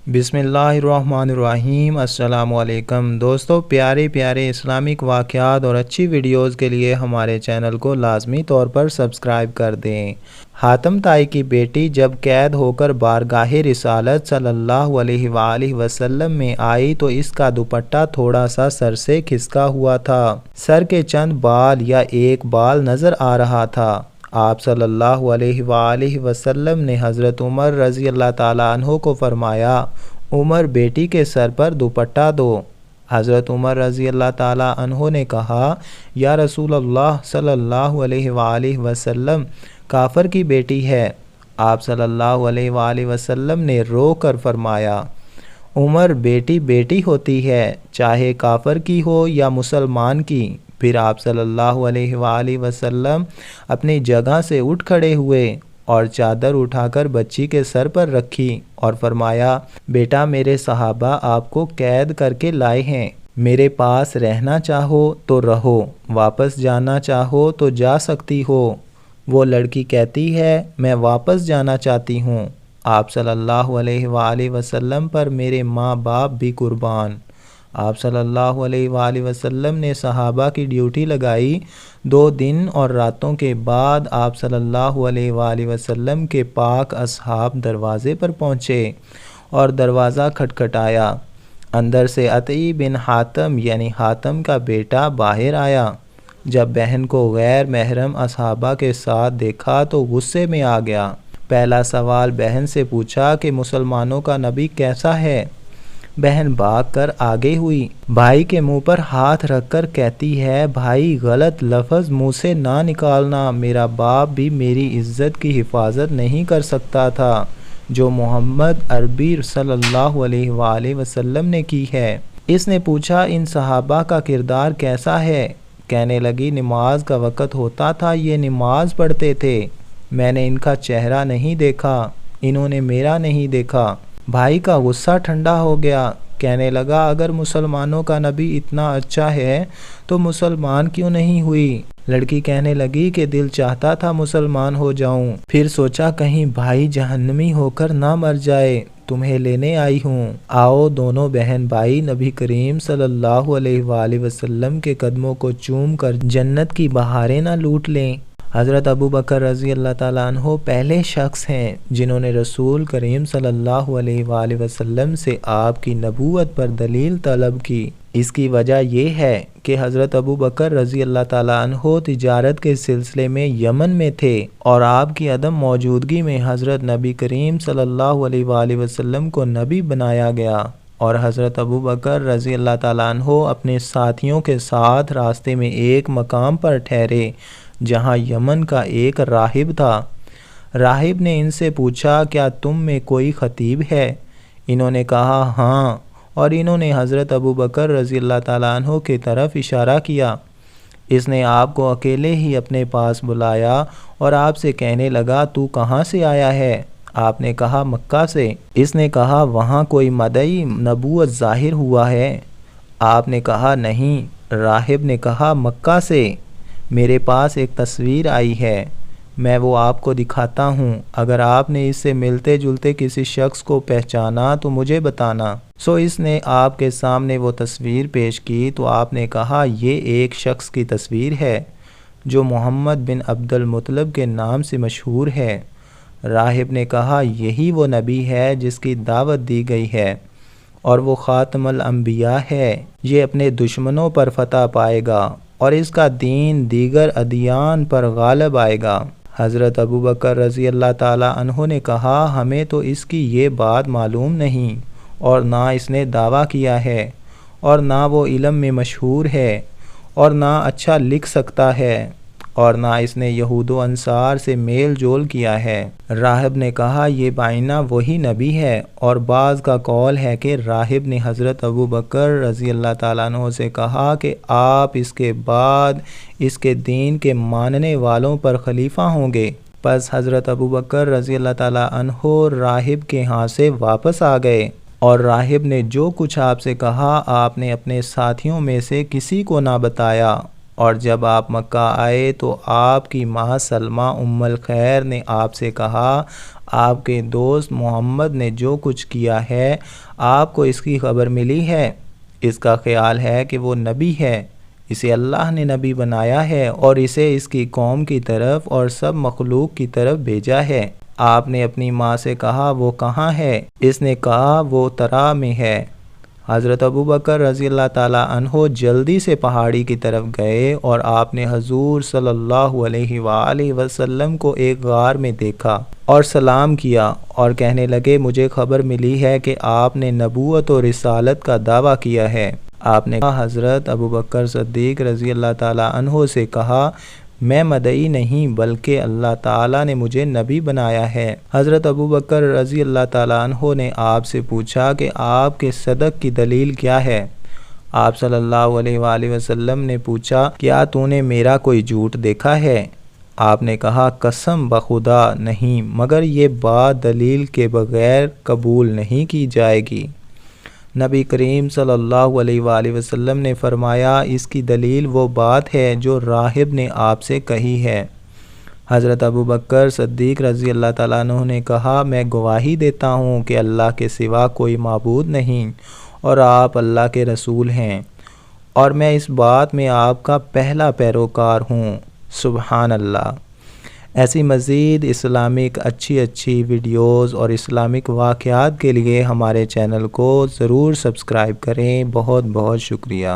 بسم اللہ الرحمن الرحیم۔ السلام علیکم دوستو، پیارے پیارے اسلامک واقعات اور اچھی ویڈیوز کے لیے ہمارے چینل کو لازمی طور پر سبسکرائب کر دیں۔ حاتم طائی کی بیٹی جب قید ہو کر بارگاہ رسالت صلی اللہ علیہ وآلہ وسلم میں آئی تو اس کا دوپٹہ تھوڑا سا سر سے کھسکا ہوا تھا، سر کے چند بال یا ایک بال نظر آ رہا تھا۔ آپ صلی اللہ علیہ وآلہ وسلم نے حضرت عمر رضی اللہ تعالیٰ عنہ کو فرمایا، عمر بیٹی کے سر پر دوپٹہ دو۔ حضرت عمر رضی اللہ تعالیٰ عنہ نے کہا، یا رسول اللہ صلی اللہ علیہ وآلہ وسلم، کافر کی بیٹی ہے۔ آپ صلی اللہ علیہ وآلہ وسلم نے رو کر فرمایا، عمر بیٹی بیٹی ہوتی ہے، چاہے کافر کی ہو یا مسلمان کی۔ پھر آپ صلی اللہ علیہ وآلہ وسلم اپنی جگہ سے اٹھ کھڑے ہوئے اور چادر اٹھا کر بچی کے سر پر رکھی اور فرمایا، بیٹا میرے صحابہ آپ کو قید کر کے لائے ہیں، میرے پاس رہنا چاہو تو رہو، واپس جانا چاہو تو جا سکتی ہو۔ وہ لڑکی کہتی ہے، میں واپس جانا چاہتی ہوں۔ آپ صلی اللہ علیہ وآلہ وسلم پر میرے ماں باپ بھی قربان۔ آپ صلی اللہ علیہ وآلہ وسلم نے صحابہ کی ڈیوٹی لگائی۔ 2 دن اور راتوں کے بعد آپ صلی اللہ علیہ وآلہ وسلم کے پاک اصحاب دروازے پر پہنچے اور دروازہ کھٹکھٹایا۔ اندر سے عطی بن حاتم یعنی حاتم کا بیٹا باہر آیا۔ جب بہن کو غیر محرم اصحابہ کے ساتھ دیکھا تو غصے میں آ گیا۔ پہلا سوال بہن سے پوچھا کہ مسلمانوں کا نبی کیسا ہے؟ بہن بھاگ کر آگے ہوئی، بھائی کے منہ پر ہاتھ رکھ کر کہتی ہے، بھائی غلط لفظ منہ سے نہ نکالنا، میرا باپ بھی میری عزت کی حفاظت نہیں کر سکتا تھا جو محمد عربی صلی اللہ علیہ وآلہ وسلم نے کی ہے۔ اس نے پوچھا، ان صحابہ کا کردار کیسا ہے؟ کہنے لگی، نماز کا وقت ہوتا تھا یہ نماز پڑھتے تھے، میں نے ان کا چہرہ نہیں دیکھا، انہوں نے میرا نہیں دیکھا۔ بھائی کا غصہ ٹھنڈا ہو گیا، کہنے لگا، اگر مسلمانوں کا نبی اتنا اچھا ہے تو مسلمان کیوں نہیں ہوئی؟ لڑکی کہنے لگی کہ دل چاہتا تھا مسلمان ہو جاؤں، پھر سوچا کہیں بھائی جہنمی ہو کر نہ مر جائے، تمہیں لینے آئی ہوں۔ آؤ دونوں بہن بھائی نبی کریم صلی اللہ علیہ وآلہ وسلم کے قدموں کو چوم کر جنت کی بہاریں نہ لوٹ لیں۔ حضرت ابوبکر رضی اللہ تعالیٰ عنہ پہلے شخص ہیں جنہوں نے رسول کریم صلی اللہ علیہ وآلہ وسلم سے آپ کی نبوت پر دلیل طلب کی۔ اس کی وجہ یہ ہے کہ حضرت ابوبکر رضی اللہ تعالیٰ عنہ تجارت کے سلسلے میں یمن میں تھے اور آپ کی عدم موجودگی میں حضرت نبی کریم صلی اللہ علیہ وآلہ وسلم کو نبی بنایا گیا، اور حضرت ابوبکر رضی اللہ تعالیٰ عنہ اپنے ساتھیوں کے ساتھ راستے میں ایک مقام پر ٹھہرے جہاں یمن کا ایک راہب تھا۔ راہب نے ان سے پوچھا، کیا تم میں کوئی خطیب ہے؟ انہوں نے کہا، ہاں، اور انہوں نے حضرت ابوبکر رضی اللہ تعالیٰ عنہ کی طرف اشارہ کیا۔ اس نے آپ کو اکیلے ہی اپنے پاس بلایا اور آپ سے کہنے لگا، تو کہاں سے آیا ہے؟ آپ نے کہا، مکہ سے۔ اس نے کہا، وہاں کوئی مدعی نبوت ظاہر ہوا ہے؟ آپ نے کہا، نہیں۔ راہب نے کہا، مکہ سے میرے پاس ایک تصویر آئی ہے، میں وہ آپ کو دکھاتا ہوں، اگر آپ نے اس سے ملتے جلتے کسی شخص کو پہچانا تو مجھے بتانا۔ اس نے آپ کے سامنے وہ تصویر پیش کی تو آپ نے کہا، یہ ایک شخص کی تصویر ہے جو محمد بن عبد المطلب کے نام سے مشہور ہے۔ راہب نے کہا، یہی وہ نبی ہے جس کی دعوت دی گئی ہے اور وہ خاتم الانبیاء ہے، یہ اپنے دشمنوں پر فتح پائے گا اور اس کا دین دیگر ادیان پر غالب آئے گا۔ حضرت ابوبکر رضی اللہ تعالیٰ عنہ نے کہا، ہمیں تو اس کی یہ بات معلوم نہیں اور نہ اس نے دعویٰ کیا ہے اور نہ وہ علم میں مشہور ہے اور نہ اچھا لکھ سکتا ہے اور نہ اس نے یہود و انصار سے میل جول کیا ہے۔ راہب نے کہا، یہ بعینہ وہی نبی ہے، اور بعض کا قول ہے کہ راہب نے حضرت ابوبکر رضی اللہ تعالیٰ عنہ سے کہا کہ آپ اس کے بعد اس کے دین کے ماننے والوں پر خلیفہ ہوں گے۔ پس حضرت ابوبکر رضی اللہ تعالیٰ عنہ راہب کے ہاں سے واپس آ گئے اور راہب نے جو کچھ آپ سے کہا آپ نے اپنے ساتھیوں میں سے کسی کو نہ بتایا اور جب آپ مکہ آئے تو آپ کی ماں سلمہ ام الخیر نے آپ سے کہا آپ کے دوست محمد نے جو کچھ کیا ہے آپ کو اس کی خبر ملی ہے؟ اس کا خیال ہے کہ وہ نبی ہے، اسے اللہ نے نبی بنایا ہے اور اسے اس کی قوم کی طرف اور سب مخلوق کی طرف بھیجا ہے۔ آپ نے اپنی ماں سے کہا وہ کہاں ہے؟ اس نے کہا وہ ترا میں ہے۔ حضرت ابوبکر رضی اللہ تعالیٰ عنہ جلدی سے پہاڑی کی طرف گئے اور آپ نے حضور صلی اللہ علیہ وآلہ وسلم کو ایک غار میں دیکھا اور سلام کیا اور کہنے لگے مجھے خبر ملی ہے کہ آپ نے نبوت و رسالت کا دعویٰ کیا ہے۔ آپ نے حضرت ابوبکر صدیق رضی اللہ تعالیٰ عنہ سے کہا میں مدعی نہیں بلکہ اللہ تعالیٰ نے مجھے نبی بنایا ہے۔ حضرت ابوبکر رضی اللہ تعالیٰ عنہ نے آپ سے پوچھا کہ آپ کے صدق کی دلیل کیا ہے؟ آپ صلی اللہ علیہ وآلہ وسلم نے پوچھا کیا تو نے میرا کوئی جھوٹ دیکھا ہے؟ آپ نے کہا قسم بخدا نہیں، مگر یہ بات دلیل کے بغیر قبول نہیں کی جائے گی۔ نبی کریم صلی اللہ علیہ وآلہ وسلم نے فرمایا اس کی دلیل وہ بات ہے جو راہب نے آپ سے کہی ہے۔ حضرت ابوبکر صدیق رضی اللہ تعالیٰ عنہ نے کہا میں گواہی دیتا ہوں کہ اللہ کے سوا کوئی معبود نہیں اور آپ اللہ کے رسول ہیں، اور میں اس بات میں آپ کا پہلا پیروکار ہوں۔ سبحان اللہ۔ ایسی مزید اسلامک اچھی ویڈیوز اور اسلامک واقعات کے لیے ہمارے چینل کو ضرور سبسکرائب کریں۔ بہت بہت شکریہ۔